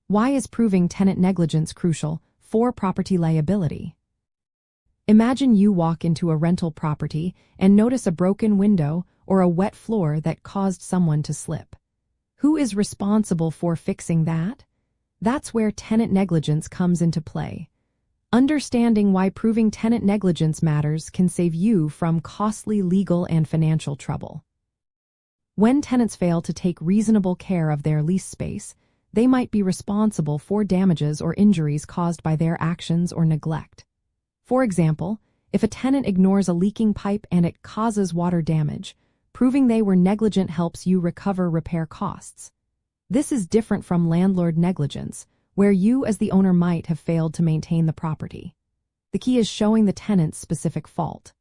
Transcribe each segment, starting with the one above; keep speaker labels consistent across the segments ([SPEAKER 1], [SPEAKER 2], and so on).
[SPEAKER 1] Why is proving tenant negligence crucial for property liability? Imagine you walk into a rental property and notice a broken window or a wet floor that caused someone to slip. Who is responsible for fixing that? That's where tenant negligence comes into play. Understanding why proving tenant negligence matters can save you from costly legal and financial trouble. When tenants fail to take reasonable care of their lease space, they might be responsible for damages or injuries caused by their actions or neglect. For example, if a tenant ignores a leaking pipe and it causes water damage, proving they were negligent helps you recover repair costs. This is different from landlord negligence, where you as the owner might have failed to maintain the property. The key is showing the tenant's specific fault.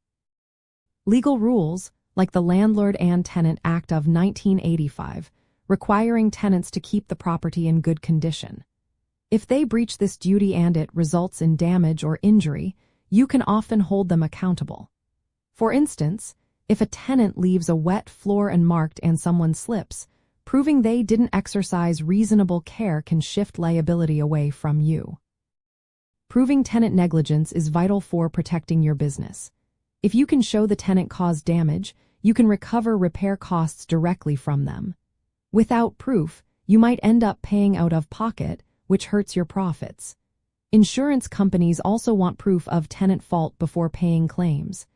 [SPEAKER 1] Legal rules, like the Landlord and Tenant Act of 1985, requiring tenants to keep the property in good condition. If they breach this duty and it results in damage or injury, you can often hold them accountable. For instance, if a tenant leaves a wet floor unmarked and someone slips, proving they didn't exercise reasonable care can shift liability away from you. Proving tenant negligence is vital for protecting your business. If you can show the tenant caused damage, you can recover repair costs directly from them. Without proof, you might end up paying out of pocket, which hurts your profits. Insurance companies also want proof of tenant fault before paying claims.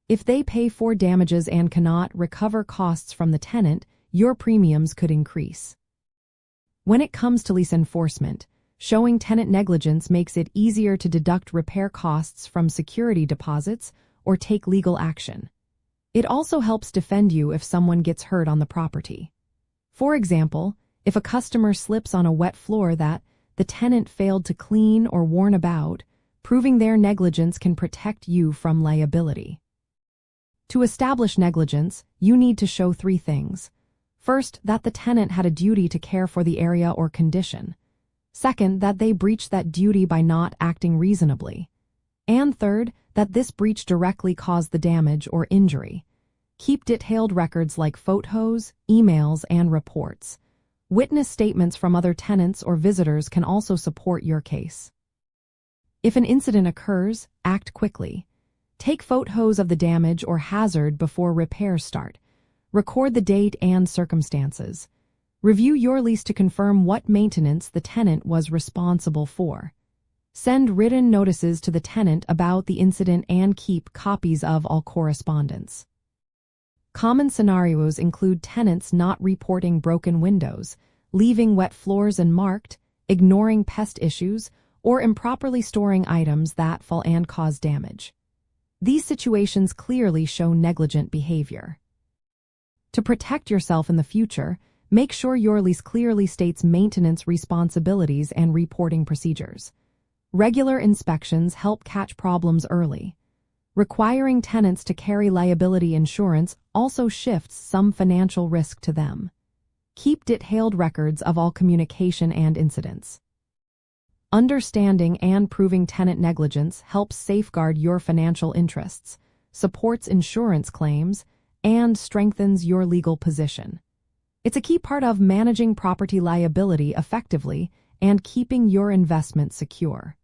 [SPEAKER 1] If they pay for damages and cannot recover costs from the tenant, your premiums could increase. When it comes to lease enforcement, showing tenant negligence makes it easier to deduct repair costs from security deposits or take legal action. It also helps defend you if someone gets hurt on the property. For example, if a customer slips on a wet floor that the tenant failed to clean or warn about, proving their negligence can protect you from liability. To establish negligence, you need to show three things. First, that the tenant had a duty to care for the area or condition. Second, that they breached that duty by not acting reasonably. And third, that this breach directly caused the damage or injury. Keep detailed records like photos, emails, and reports. Witness statements from other tenants or visitors can also support your case. If an incident occurs, act quickly. Take photos of the damage or hazard before repairs start. Record the date and circumstances. Review your lease to confirm what maintenance the tenant was responsible for. Send written notices to the tenant about the incident and keep copies of all correspondence. Common scenarios include tenants not reporting broken windows, leaving wet floors unmarked, ignoring pest issues, or improperly storing items that fall and cause damage. These situations clearly show negligent behavior. To protect yourself in the future, make sure your lease clearly states maintenance responsibilities and reporting procedures. Regular inspections help catch problems early. Requiring tenants to carry liability insurance also shifts some financial risk to them. Keep detailed records of all communication and incidents. Understanding and proving tenant negligence helps safeguard your financial interests, supports insurance claims, and strengthens your legal position. It's a key part of managing property liability effectively and keeping your investment secure.